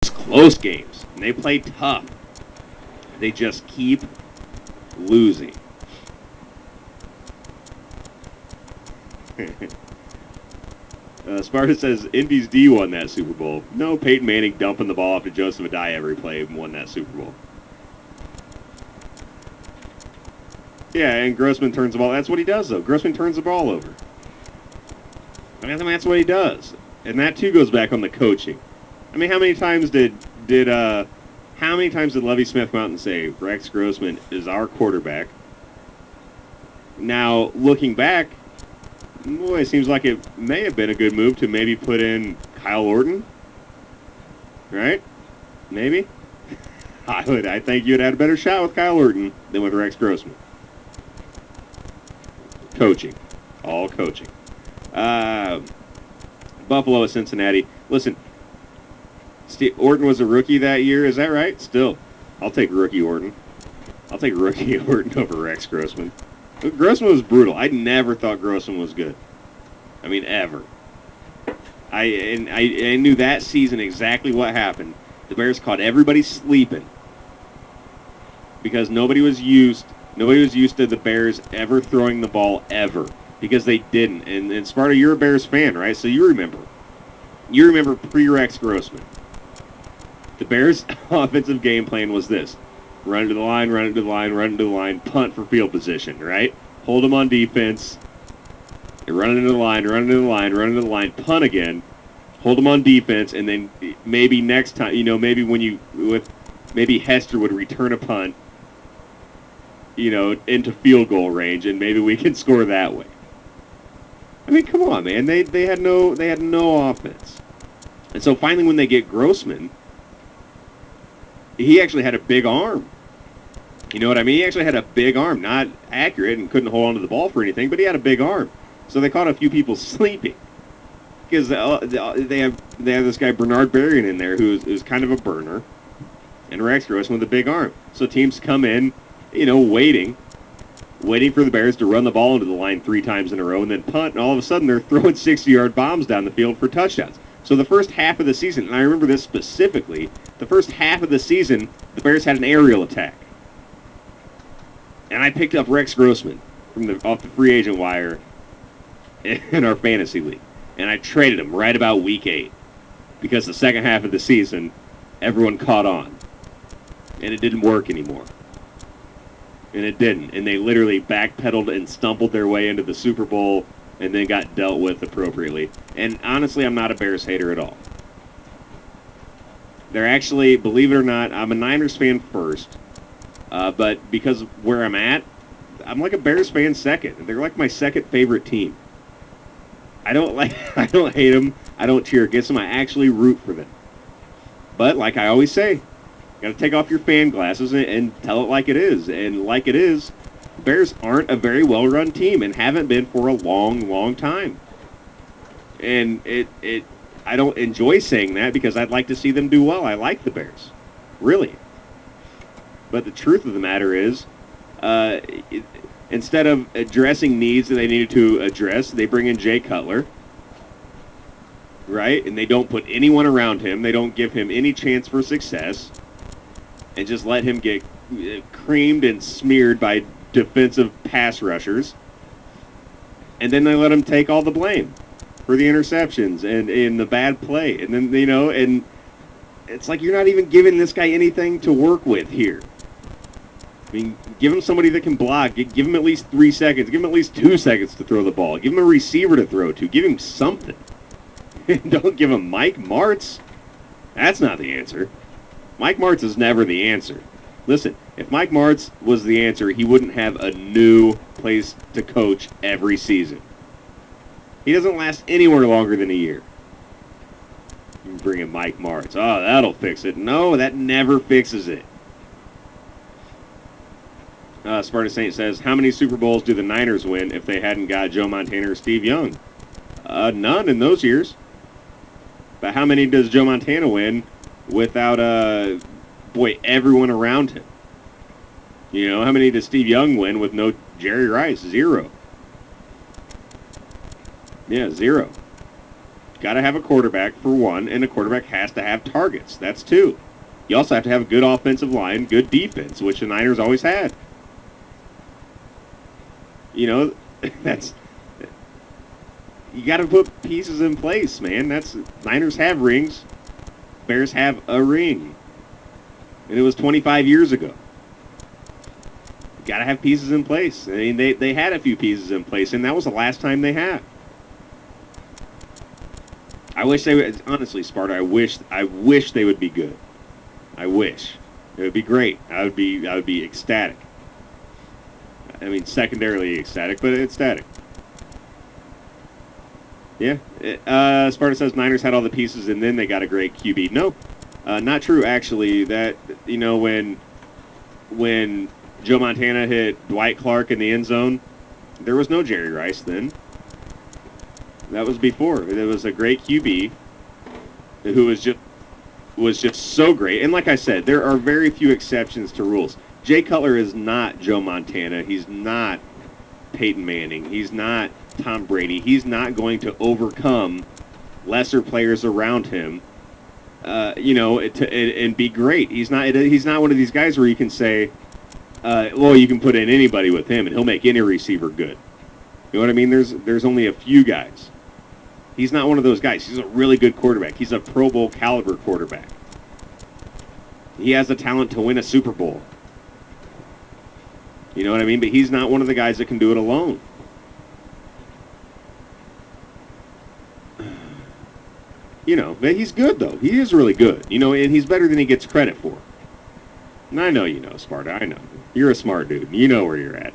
close games. And they play tough. They just keep losing. Sparta says Indy's D won that Super Bowl. No, Peyton Manning dumping the ball off to Joseph Adai every play and won that Super Bowl. Yeah, and Grossman turns the ball. That's what he does, though. Grossman turns the ball over. I mean, that's what he does. And that, too, goes back on the coaching. I mean, how many times did Lovie Smith come out and say, Rex Grossman is our quarterback? Now, looking back, boy, it seems like it may have been a good move to maybe put in Kyle Orton. Right? Maybe? I think you'd had a better shot with Kyle Orton than with Rex Grossman. Coaching. All coaching. Buffalo at Cincinnati. Listen, Orton was a rookie that year. Is that right? Still, I'll take rookie Orton. I'll take rookie Orton over Rex Grossman. Grossman was brutal. I never thought Grossman was good. I mean, ever. I knew that season exactly what happened. The Bears caught everybody sleeping because nobody was used to the Bears ever throwing the ball ever, because they didn't. And Sparta, you're a Bears fan, right? So you remember pre-Rex Grossman. The Bears' offensive game plan was this: run to the line, run into the line, run into the line, punt for field position, right? Hold them on defense. Run into the line, run into the line, run into the line, punt again, hold them on defense, and then maybe next time, maybe Hester would return a punt, into field goal range, and maybe we can score that way. I mean, come on, man. They had no offense. And so finally when they get Grossman, he actually had a big arm. You know what I mean? He actually had a big arm, not accurate and couldn't hold onto the ball for anything, but he had a big arm. So they caught a few people sleeping because they have this guy Bernard Berrien in there who's kind of a burner, and Rex Grossman with a big arm. So teams come in, waiting for the Bears to run the ball into the line 3 times in a row and then punt, and all of a sudden they're throwing 60-yard bombs down the field for touchdowns. So the first half of the season, and I remember this specifically, the first half of the season, the Bears had an aerial attack. And I picked up Rex Grossman off the free agent wire in our fantasy league. And I traded him right about week 8. Because the second half of the season, everyone caught on. And it didn't work anymore. And it didn't. And they literally backpedaled and stumbled their way into the Super Bowl and then got dealt with appropriately. And honestly, I'm not a Bears hater at all. They're actually, believe it or not, I'm a Niners fan first. But because where I'm at, I'm like a Bears fan second. They're like my second favorite team. I don't hate them. I don't cheer against them. I actually root for them. But like I always say, you got to take off your fan glasses and tell it like it is. And like it is, the Bears aren't a very well-run team and haven't been for a long, long time. And I don't enjoy saying that because I'd like to see them do well. I like the Bears, really. But the truth of the matter is, instead of addressing needs that they needed to address, they bring in Jay Cutler, right? And they don't put anyone around him. They don't give him any chance for success and just let him get creamed and smeared by defensive pass rushers. And then they let him take all the blame for the interceptions and the bad play. And then, and it's like you're not even giving this guy anything to work with here. I mean, give him somebody that can block. Give him at least 3 seconds. Give him at least 2 seconds to throw the ball. Give him a receiver to throw to. Give him something. Don't give him Mike Martz. That's not the answer. Mike Martz is never the answer. Listen, if Mike Martz was the answer, he wouldn't have a new place to coach every season. He doesn't last anywhere longer than a year. You bring in Mike Martz. Oh, that'll fix it. No, that never fixes it. Sparta Saint says, how many Super Bowls do the Niners win if they hadn't got Joe Montana or Steve Young? None in those years. But how many does Joe Montana win without, everyone around him? How many does Steve Young win with no Jerry Rice? 0. Yeah, 0. got to have a quarterback for one, and a quarterback has to have targets. That's two. You also have to have a good offensive line, good defense, which the Niners always had. You know, that's you got to put pieces in place, man. That's Niners have rings, Bears have a ring, and it was 25 years ago. You got to have pieces in place. I mean, they had a few pieces in place, and that was the last time they had. I wish they would. Honestly, Sparta, I wish they would be good. I wish it would be great. I would be ecstatic. I mean, secondarily ecstatic, but ecstatic. Yeah. Sparta says Niners had all the pieces and then they got a great QB. No, not true. Actually, that when Joe Montana hit Dwight Clark in the end zone, there was no Jerry Rice then. That was before. There was a great QB who was just so great. And like I said, there are very few exceptions to rules. Jay Cutler is not Joe Montana. He's not Peyton Manning. He's not Tom Brady. He's not going to overcome lesser players around him, and be great. He's not one of these guys where you can say, well, you can put in anybody with him and he'll make any receiver good. You know what I mean? There's only a few guys. He's not one of those guys. He's a really good quarterback. He's a Pro Bowl caliber quarterback. He has the talent to win a Super Bowl. You know what I mean? But he's not one of the guys that can do it alone. You know, but he's good, though. He is really good. You know, and he's better than he gets credit for. And I know you know, Sparta. I know. You're a smart dude. You know where you're at.